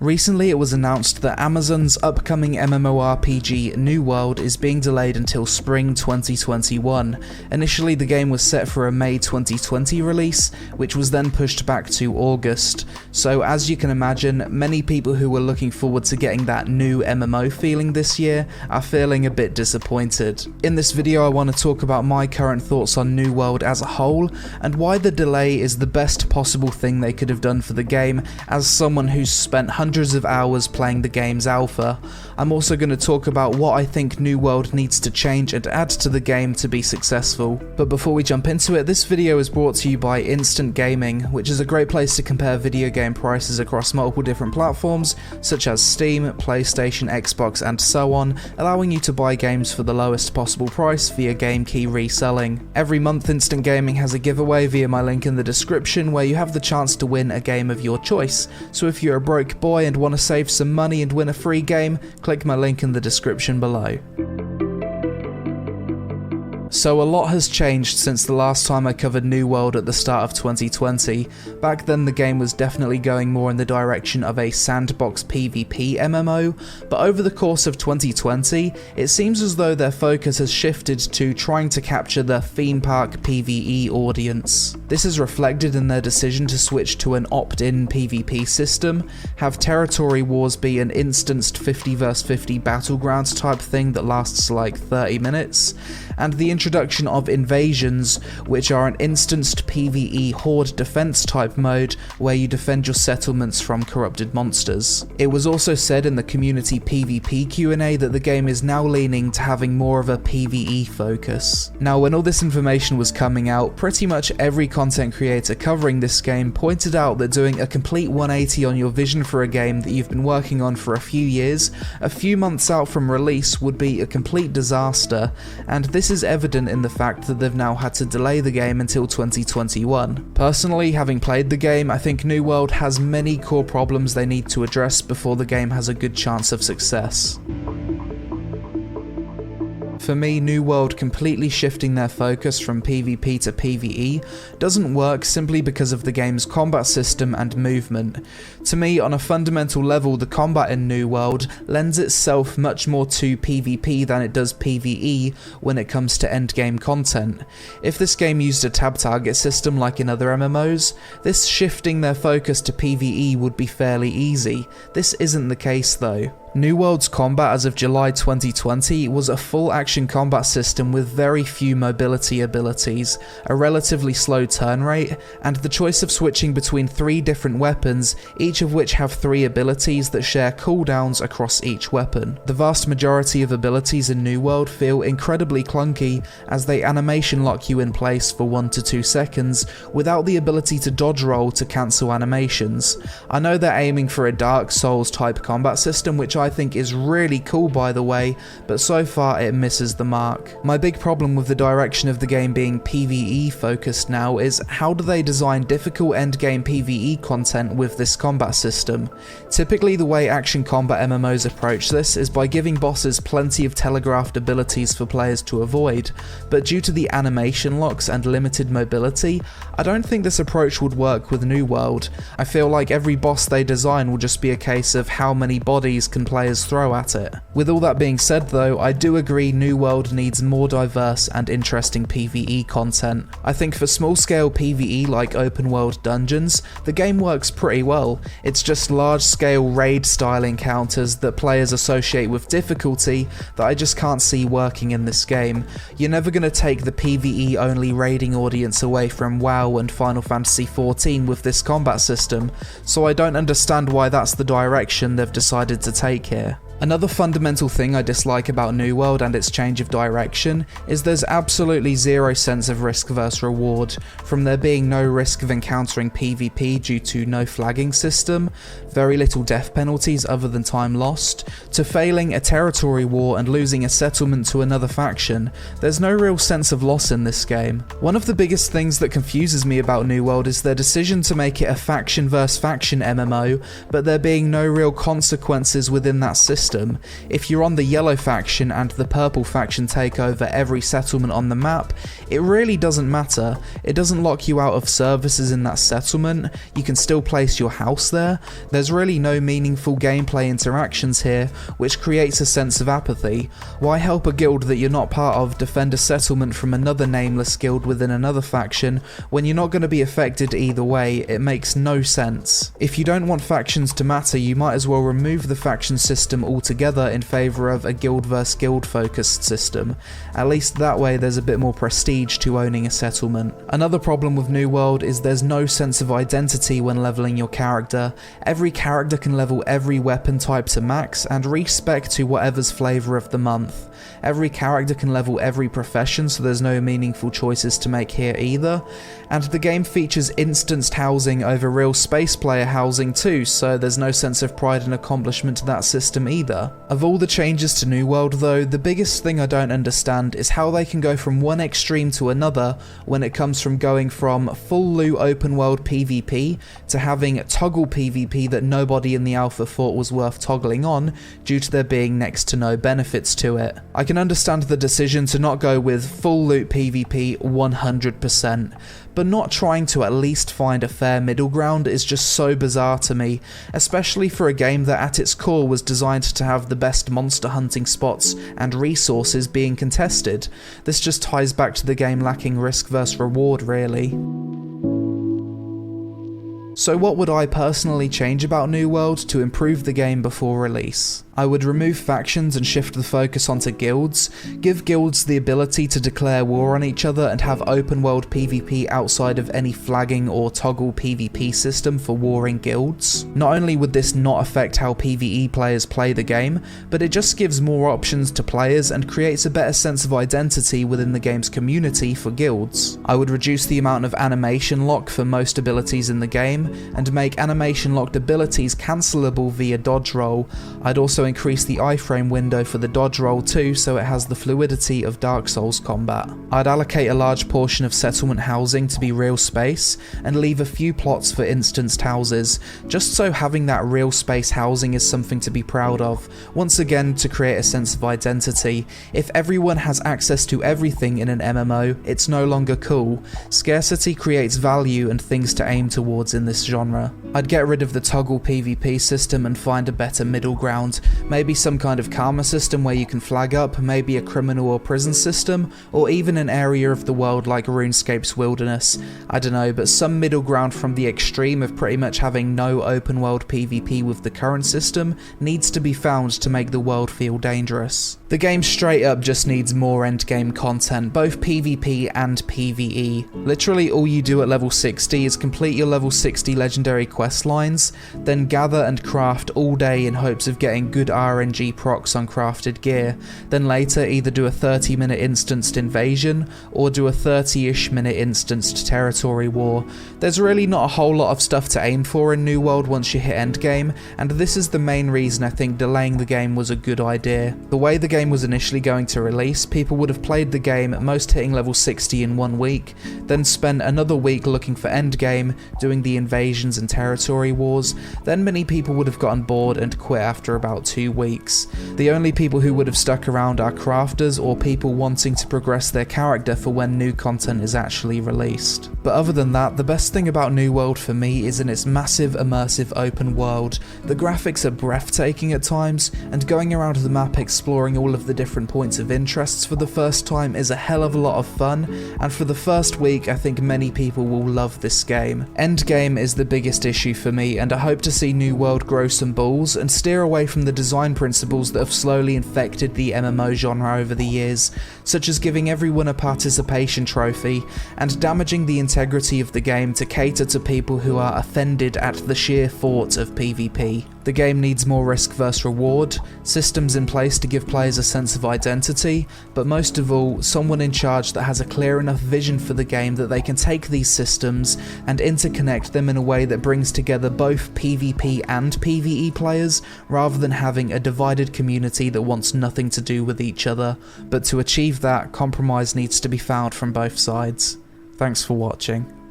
Recently it was announced that Amazon's upcoming MMORPG New World is being delayed until spring 2021. Initially the game was set for a May 2020 release, which was then pushed back to August. So as you can imagine, many people who were looking forward to getting that new MMO feeling this year are feeling a bit disappointed. In this video I want to talk about my current thoughts on New World as a whole, and why the delay is the best possible thing they could have done for the game, as someone who's spent hundreds of hours playing the game's alpha. I'm also going to talk about what I think New World needs to change and add to the game to be successful. But before we jump into it, this video is brought to you by Instant Gaming, which is a great place to compare video game prices across multiple different platforms such as Steam, PlayStation, Xbox and so on, allowing you to buy games for the lowest possible price via game key reselling. Every month Instant Gaming has a giveaway via my link in the description where you have the chance to win a game of your choice. So if you're a broke boy and want to save some money and win a free game, click my link in the description below. So a lot has changed since the last time I covered New World at the start of 2020. Back then the game was definitely going more in the direction of a sandbox PvP MMO, but over the course of 2020, it seems as though their focus has shifted to trying to capture the theme park PvE audience. This is reflected in their decision to switch to an opt-in PvP system, have territory wars be an instanced 50 vs 50 battlegrounds type thing that lasts like 30 minutes, and the introduction of invasions, which are an instanced PvE horde defense type mode where you defend your settlements from corrupted monsters. It was also said in the community PvP Q&A that the game is now leaning to having more of a PvE focus. Now when all this information was coming out, pretty much every content creator covering this game pointed out that doing a complete 180 on your vision for a game that you've been working on for a few years, a few months out from release, would be a complete disaster, and this is evident in the fact that they've now had to delay the game until 2021. Personally, having played the game, I think New World has many core problems they need to address before the game has a good chance of success. For me, New World completely shifting their focus from PvP to PvE doesn't work simply because of the game's combat system and movement. To me, on a fundamental level, the combat in New World lends itself much more to PvP than it does PvE when it comes to endgame content. If this game used a tab target system like in other MMOs, this shifting their focus to PvE would be fairly easy. This isn't the case though. New World's combat as of July 2020 was a full action combat system with very few mobility abilities, a relatively slow turn rate, and the choice of switching between 3 different weapons, each of which have 3 abilities that share cooldowns across each weapon. The vast majority of abilities in New World feel incredibly clunky as they animation lock you in place for 1 to 2 seconds without the ability to dodge roll to cancel animations. I know they're aiming for a Dark Souls type combat system, which I think is really cool by the way, but so far it misses the mark. My big problem with the direction of the game being PvE focused now is how do they design difficult endgame PvE content with this combat system? Typically the way action combat MMOs approach this is by giving bosses plenty of telegraphed abilities for players to avoid, but due to the animation locks and limited mobility, I don't think this approach would work with New World. I feel like every boss they design will just be a case of how many bodies can players throw at it. With all that being said though, I do agree New World needs more diverse and interesting PvE content. I think for small scale PvE like open world dungeons, the game works pretty well. It's just large scale raid style encounters that players associate with difficulty that I just can't see working in this game. You're never going to take the PvE only raiding audience away from WoW and Final Fantasy XIV with this combat system, so I don't understand why that's the direction they've decided to take here. Another fundamental thing I dislike about New World and its change of direction is there's absolutely zero sense of risk versus reward, from there being no risk of encountering PvP due to no flagging system, very little death penalties other than time lost, to failing a territory war and losing a settlement to another faction. There's no real sense of loss in this game. One of the biggest things that confuses me about New World is their decision to make it a faction versus faction MMO, but there being no real consequences within that system. system. If you're on the yellow faction and the purple faction take over every settlement on the map, it really doesn't matter. It doesn't lock you out of services in that settlement, you can still place your house there. There's really no meaningful gameplay interactions here, which creates a sense of apathy. Why help a guild that you're not part of defend a settlement from another nameless guild within another faction when you're not going to be affected either way? It makes no sense. If you don't want factions to matter, you might as well remove the faction system altogether in favour of a guild vs guild focused system. At least that way there's a bit more prestige to owning a settlement. Another problem with New World is there's no sense of identity when leveling your character. Every character can level every weapon type to max and respec to whatever's flavour of the month. Every character can level every profession, so there's no meaningful choices to make here either. And the game features instanced housing over real space player housing too, so there's no sense of pride and accomplishment to that system either. Of all the changes to New World though, the biggest thing I don't understand is how they can go from one extreme to another when it comes from going from full loot open world PvP to having toggle PvP that nobody in the alpha thought was worth toggling on due to there being next to no benefits to it. I can understand the decision to not go with full loot PvP 100%, but not trying to at least find a fair middle ground is just so bizarre to me, especially for a game that at its core was designed to have the best monster hunting spots and resources being contested. This just ties back to the game lacking risk versus reward really. So what would I personally change about New World to improve the game before release? I would remove factions and shift the focus onto guilds, give guilds the ability to declare war on each other and have open world PvP outside of any flagging or toggle PvP system for warring guilds. Not only would this not affect how PvE players play the game, but it just gives more options to players and creates a better sense of identity within the game's community for guilds. I would reduce the amount of animation lock for most abilities in the game, and make animation locked abilities cancelable via dodge roll. I'd also increase the iframe window for the dodge roll too, so it has the fluidity of Dark Souls combat. I'd allocate a large portion of settlement housing to be real space, and leave a few plots for instanced houses, just so having that real space housing is something to be proud of, once again to create a sense of identity. If everyone has access to everything in an MMO, it's no longer cool. Scarcity creates value and things to aim towards in this genre. I'd get rid of the toggle PvP system and find a better middle ground, maybe some kind of karma system where you can flag up, maybe a criminal or prison system, or even an area of the world like RuneScape's Wilderness. I don't know, but some middle ground from the extreme of pretty much having no open world PvP with the current system needs to be found to make the world feel dangerous. The game straight up just needs more endgame content, both PvP and PvE. Literally all you do at level 60 is complete your level 60 legendary quest lines, then gather and craft all day in hopes of getting good RNG procs on crafted gear, then later either do a 30-minute instanced invasion, or do a 30-ish minute instanced territory war. There's really not a whole lot of stuff to aim for in New World once you hit endgame, and this is the main reason I think delaying the game was a good idea. The way the game was initially going to release, people would have played the game, most hitting level 60 in 1 week, then spent another week looking for endgame, doing the invasions and territory wars, then many people would have gotten bored and quit after about 2 weeks. The only people who would have stuck around are crafters or people wanting to progress their character for when new content is actually released. But other than that, the best thing about New World for me is in its massive immersive open world. The graphics are breathtaking at times, and going around the map exploring all of the different points of interests for the first time is a hell of a lot of fun, and for the first week I think many people will love this game. Endgame is the biggest issue for me, and I hope to see New World grow some balls and steer away from the design principles that have slowly infected the MMO genre over the years, such as giving everyone a participation trophy and damaging the integrity of the game to cater to people who are offended at the sheer thought of PvP. The game needs more risk versus reward, systems in place to give players a sense of identity, but most of all, someone in charge that has a clear enough vision for the game that they can take these systems and interconnect them in a way that brings together both PvP and PvE players, rather than having a divided community that wants nothing to do with each other. But to achieve that, compromise needs to be found from both sides. Thanks for watching.